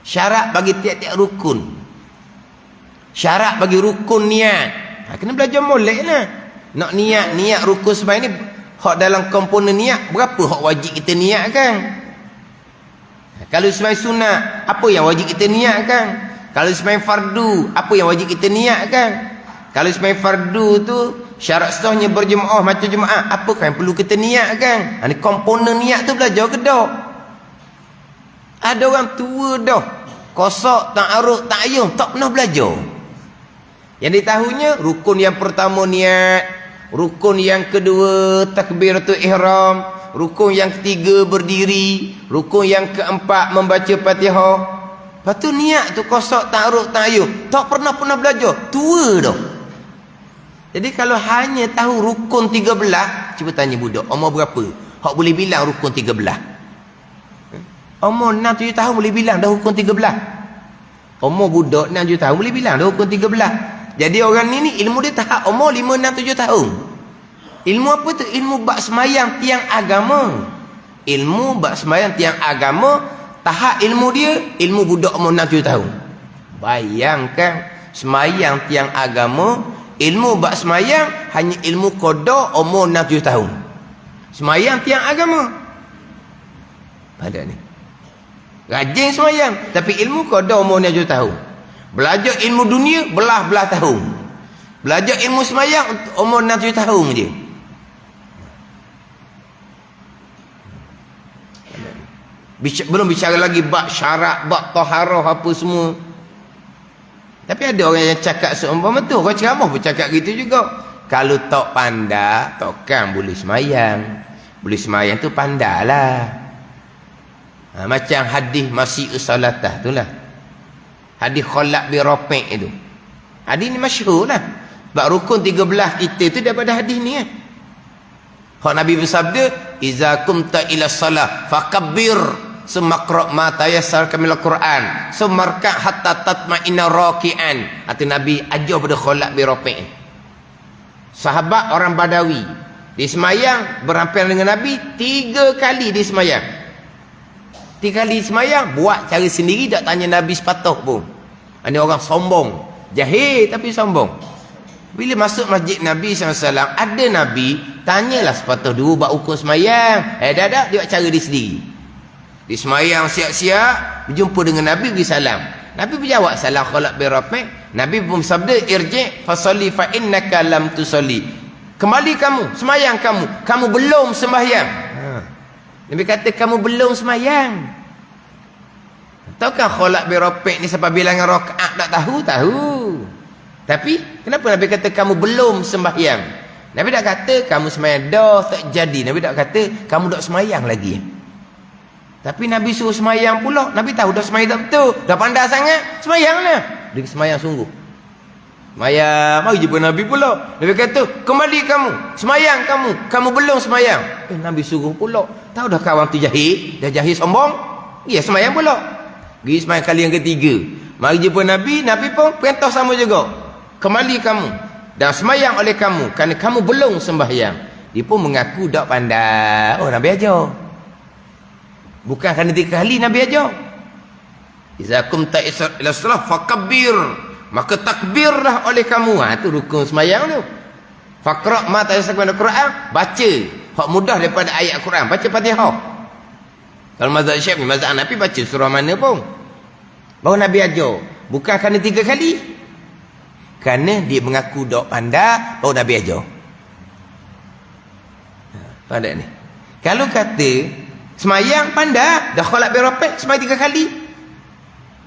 Syarat bagi tiap-tiap rukun. Syarat bagi rukun niat. Kena belajar molek lah. Nak niat rukun semayang ni, hak dalam komponen niat, berapa hak wajib kita niatkan? Kalau semayang sunat, apa yang wajib kita niatkan? Kalau semayang fardu, apa yang wajib kita niatkan? Kalau semayang fardu tu, syarat sahnya berjemaah macam jemaah, apakah yang perlu kita niatkan? Ini komponen niat tu belajar ke tak? Ada orang tua dah, kosak, ta'aruf, ta'ayum, tak pernah belajar. Yang ditahunya, rukun yang pertama niat, rukun yang kedua takbiratul ihram, rukun yang ketiga berdiri, rukun yang keempat membaca Fatihah. Lepas tu niat tu kosak, ta'aruf, ta'ayum, tak pernah belajar, tua dah. Jadi kalau hanya tahu rukun 13, cuba tanya budak, umur berapa? Hak boleh bilang rukun 13. Umur 6-7 tahun boleh bilang dah rukun 13. Umur budak 6-7 tahun boleh bilang dah rukun 13. Jadi orang ni ilmu dia tahap umur 5-6-7 tahun. Ilmu apa tu? Ilmu bab semayang tiang agama. Ilmu bab semayang tiang agama, tahap ilmu dia, ilmu budak umur 6-7 tahun. Bayangkan, semayang tiang agama, ilmu bab semayang hanya ilmu qada umur 6-7 tahun. Semayang tiang agama. Pada ni. Rajin semayang, tapi ilmu qada umur 6-7 tahun. Belajar ilmu dunia belah-belah tahun. Belajar ilmu semayang umur 6-7 tahun je. Belum bicara lagi bab syarat, bab taharah apa semua. Tapi ada orang yang cakap seumpama tu, orang ceramah pun cakap gitu juga. Kalau tak pandai, takkan boleh semayang. Boleh semayang tu pandailah. Macam hadis masih salatah tu lah. Hadis khalaq bi rafi' itu. Hadis ni masyhur lah. Sebab rukun 13 kita tu daripada hadis ni kan. Hak Nabi bersabda, "Iza kumta ila salah fakabbir, sumaqra ma tayassar kamil Quran, sumarka hatta tatma'inna raki'an." Atau Nabi ajar pada khalaq bi rafi'. Sahabat orang Badawi di semayang berampiran dengan Nabi 3 kali di semayang. 3 kali semayang buat cara sendiri, tak tanya Nabi sepatah pun. Ini orang sombong, jahil tapi sombong. Bila masuk masjid Nabi SAW, ada Nabi tanyalah sepatah dulu buat ukur semayang. Dah dia buat cara dia sendiri. Di semayang siap-siap berjumpa dengan Nabi, beri salam. Nabi berjawab salam khalaq bi rafi'. Nabi pun sabda, irji' fasalli fa innaka lam tusalli. Kembali kamu, semayang kamu belum sembahyang. Nabi kata kamu belum semayang. Tahukah khalaq bi rafi' ni sampai bilangan rakaat tak tahu? Tapi kenapa Nabi kata kamu belum sembahyang? Nabi tak kata kamu semayang dah tak jadi. Nabi tak kata kamu dak semayang lagi. Tapi Nabi suruh semayang pula. Nabi tahu dah semayang tak betul, dah pandai sangat, semayanglah. Dia semayang sungguh. Semayang, mari jumpa Nabi pula. Nabi kata kembali kamu, semayang kamu belum semayang. Nabi suruh pula. Tahu dah kawan tu jahil, dah jahil sombong, dia semayang pula. Pergi semayang kali yang ketiga, mari jumpa Nabi. Nabi pun perintah sama juga, kembali kamu dan semayang oleh kamu kerana kamu belum sembahyang. Dia pun mengaku tak pandai. Oh, Nabi ajar. Bukan kerana 3 kali Nabi ajar. Iza kumta ila salah fakabbir, maka takbirlah oleh kamu. Itu rukun semayang tu. Faqra ma tayassara min al-Quran, baca hak mudah daripada ayat Quran, baca Fatihah. Kalau mazhab Syafi'i, mazhab Hanafi baca surah mana pun. Baru Nabi ajar. Bukan kerana 3 kali. Kerana dia mengaku dok pandai, baru Nabi ajar. Pandai ni. Kalau kata semayang pandai, dah kholak berapek semayang 3 kali.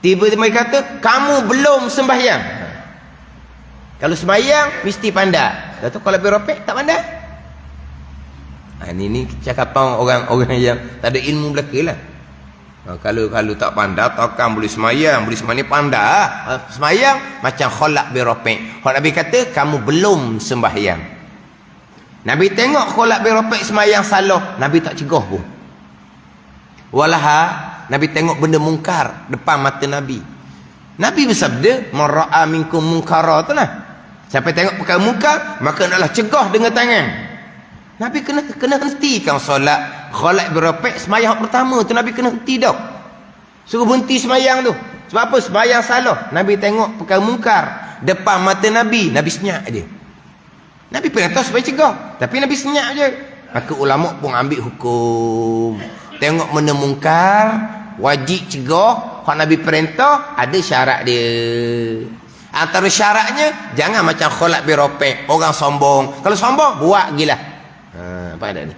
Tiba-tiba dia kata kamu belum sembahyang. Kalau semayang mesti pandai. Dah tu kholak berapek tak pandai. Ini cakapan orang-orang yang tak ada ilmu belaka lah. Kalau tak pandai, takkan boleh semayang pandai. Semayang macam kholak berapek. Nabi kata kamu belum sembahyang. Nabi tengok kholak berapek semayang salah, Nabi tak cegah pun. Walaha Nabi tengok benda mungkar depan mata Nabi. Nabi bersabda, "Man ra'a minkum munkara" tu lah. Siapa tengok perkara mungkar, maka hendaklah cegah dengan tangan. Nabi kena hentikan solat kholak berapek semayang pertama tu. Nabi kena henti dah. Suruh berhenti semayang tu. Sebab apa? Semayang salah. Nabi tengok perkara mungkar depan mata Nabi. Nabi senyap je. Nabi perintah supaya cegah, tapi Nabi senyap je. Maka ulama pun ambil hukum. Tengok benda mungkar, wajib cegah. Hak Nabi perintah, ada syarat dia. Antara syaratnya, jangan macam kholak berapek, orang sombong. Kalau sombong, buat gila. Apa ada ni?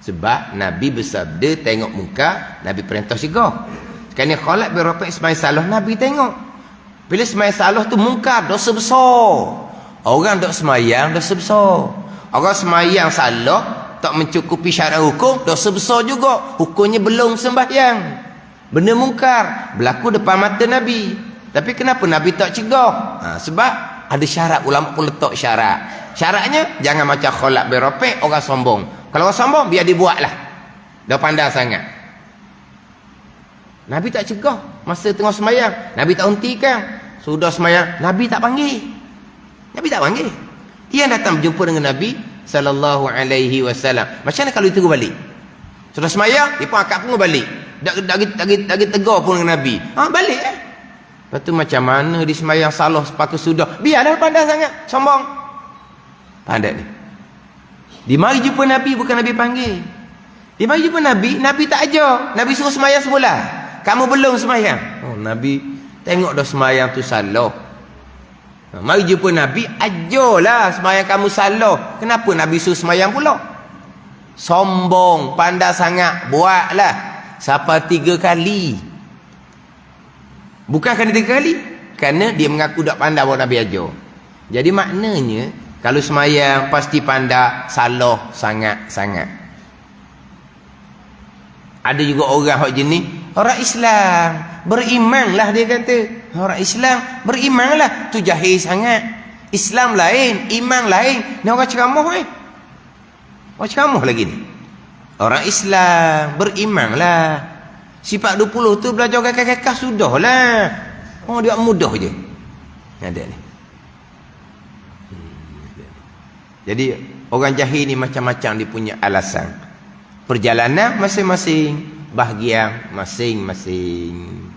Sebab Nabi bersabda tengok muka, Nabi perintah cegah. Sekarang ni kholak berapek semayang salah, Nabi tengok. Bila semayang salah tu mungkar, dosa besar. Orang dok semayang, dosa besar. Orang semayang salah, tak mencukupi syarat hukum, dosa besar juga. Hukumnya belum sembahyang. Benda mungkar berlaku depan mata Nabi. Tapi kenapa Nabi tak cegah? Sebab ada syarat. Ulama pun letak syarat. Syaratnya jangan macam kholak berapek, orang sombong. Kalau orang sombong biar dibuat lah. Dah pandai sangat. Nabi tak cegah masa tengah semayang. Nabi tak hentikan. Sudah semayang, Nabi tak panggil. Nabi tak panggil. Dia datang berjumpa dengan Nabi sallallahu alaihi wasallam. Macam mana kalau itu balik? Sudah semayang, dia pun akak pun balik. Tak tegur pun dengan Nabi. Balik Lepas tu macam mana dia semayang salah sepaka sudah. Biarlah pandai sangat, sombong. Pandai ni. Dia mari jumpa Nabi, bukan Nabi panggil. Dia mari jumpa Nabi, Nabi tak ajar. Nabi suruh semayang semula. Kamu belum semayang. Nabi tengok dah semayang tu salah. Mari jumpa Nabi, ajarlah semayang kamu salah. Kenapa Nabi suruh semayang pula? Sombong, pandai sangat. Buatlah. Sampai 3 kali. Bukan kerana 3 kali. Kerana dia mengaku tak pandai bahawa Nabi ajar. Jadi maknanya, kalau semayang pasti pandai, salah sangat-sangat. Ada juga orang hak jenis, orang Islam, berimanlah dia kata. Orang Islam, berimanlah. Tu jahil sangat. Islam lain, iman lain. Ni orang ceramah orang ceramah lagi ni. Orang Islam, berimanlah. Sifat 20 tu belajar kakak-kakak sudahlah. Dia mudah je. Ada ni. Jadi orang jahil ni macam-macam dia punya alasan. Perjalanan masing-masing, bahagian masing-masing.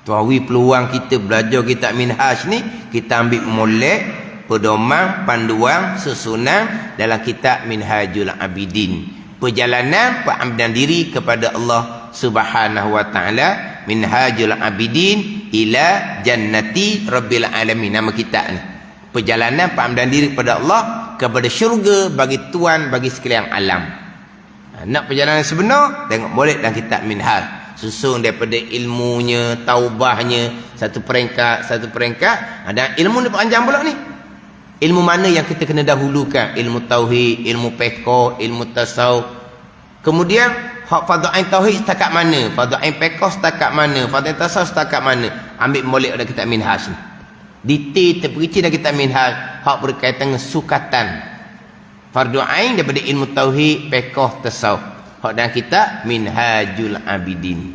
Tuawi peluang kita belajar kitab Minhaj ni, kita ambil molek, pedoman, panduan, susunan dalam kitab Minhajul Abidin. Perjalanan pengambilan diri kepada Allah Subhanahu wa taala, Minhajul Abidin ila Jannati Rabbil Alamin, nama kitab ni. Perjalanan pengambilan diri kepada Allah, kepada syurga bagi Tuhan bagi sekalian alam. Nak perjalanan sebenar, tengok boleh dalam kitab Minhaj. Susun daripada ilmunya, taubahnya, satu peringkat. Dan ilmu ni panjang pula ni. Ilmu mana yang kita kena dahulukan? Ilmu tauhid, ilmu fiqh, ilmu tasawuf. Kemudian hak fardhu ain tauhid setakat mana? Fardhu ain fiqh setakat mana? Fardhu ain tasawuf setakat mana? Ambil molek dalam kitab Minhaj ni. Detail terperinci dalam kitab Minhaj hak berkaitan dengan sukatan fardu ain daripada ilmu tauhid, fiqh, tasawuf. Hak dalam kitab Minhajul Abidin.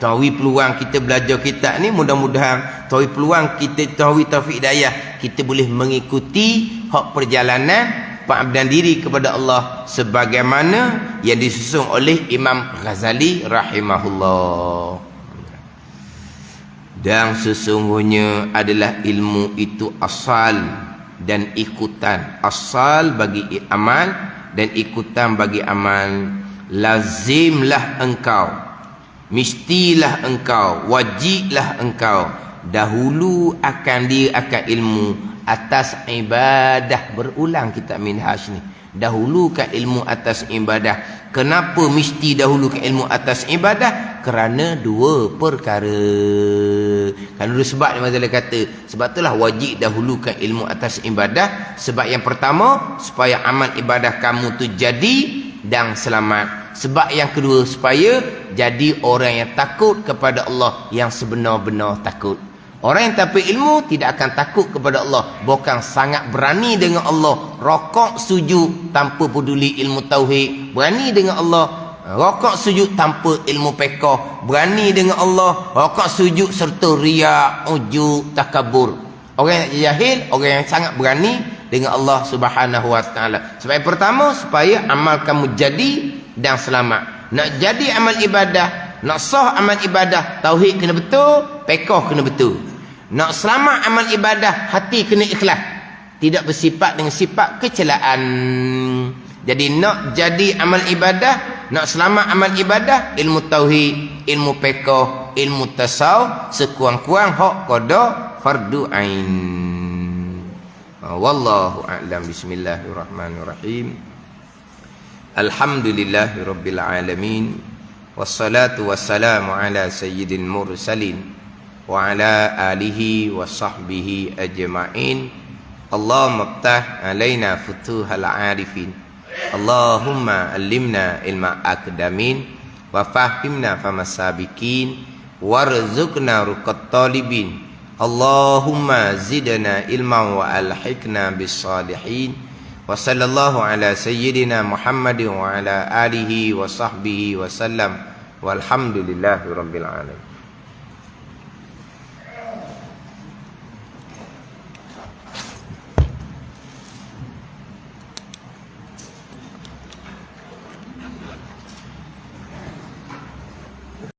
Tahu peluang kita belajar kitab ni, mudah-mudahan tahu peluang kita tahu taufik hidayah, kita boleh mengikuti hak perjalanan pengabdian diri kepada Allah sebagaimana yang disusun oleh Imam Ghazali rahimahullah. Dan sesungguhnya adalah ilmu itu asal dan ikutan. Asal bagi amal dan ikutan bagi amal. Lazimlah engkau, mestilah engkau, wajiblah engkau dahulu akan dia akan ilmu atas ibadah. Berulang kitab Minhaj ni, dahulukan ilmu atas ibadah. Kenapa mesti dahulukan ilmu atas ibadah? Kerana dua perkara. Kan dulu sebab ni Mazali kata, sebab itulah wajib dahulukan ilmu atas ibadah. Sebab yang pertama, supaya amal ibadah kamu tu jadi dan selamat. Sebab yang kedua, supaya jadi orang yang takut kepada Allah, yang sebenar-benar takut. Orang yang tanpa ilmu tidak akan takut kepada Allah, bukan sangat berani dengan Allah. Rokok sujud tanpa peduli ilmu tauhid, berani dengan Allah. Rokok sujud tanpa ilmu fiqh, berani dengan Allah. Rokok sujud serta riya, ujub, takabur. Orang yang jahil, orang yang sangat berani dengan Allah Subhanahu wa taala. Sebab yang pertama, supaya amal kamu jadi dan selamat. Nak jadi amal ibadah, nak sah amal ibadah, tauhid kena betul, fiqh kena betul. Nak selamat amal ibadah, hati kena ikhlas, tidak bersifat dengan sifat kecelaan. Jadi nak jadi amal ibadah, nak selamat amal ibadah, ilmu tauhid, ilmu fiqh, ilmu tasawuf, sekurang-kurang hak qada fardu ain. Wallahu a'lam. Bismillahirrahmanirrahim. Alhamdulillahirabbil alamin. Wassalatu wassalamu ala sayyidil mursalin wa ala alihi wa sahbihi ajma'in. Allahumma ftah alaina futuhal arifin. Allahumma allimna ilma akdamin wa fahimna famasabikin warzuqna ruqat talibin. Allahumma zidna ilma wa alhiqna bis salihin. Wa sallallahu ala sayyidina Muhammadin wa ala alihi wa sahbihi wa sallam. Walhamdulillahi rabbil alamin.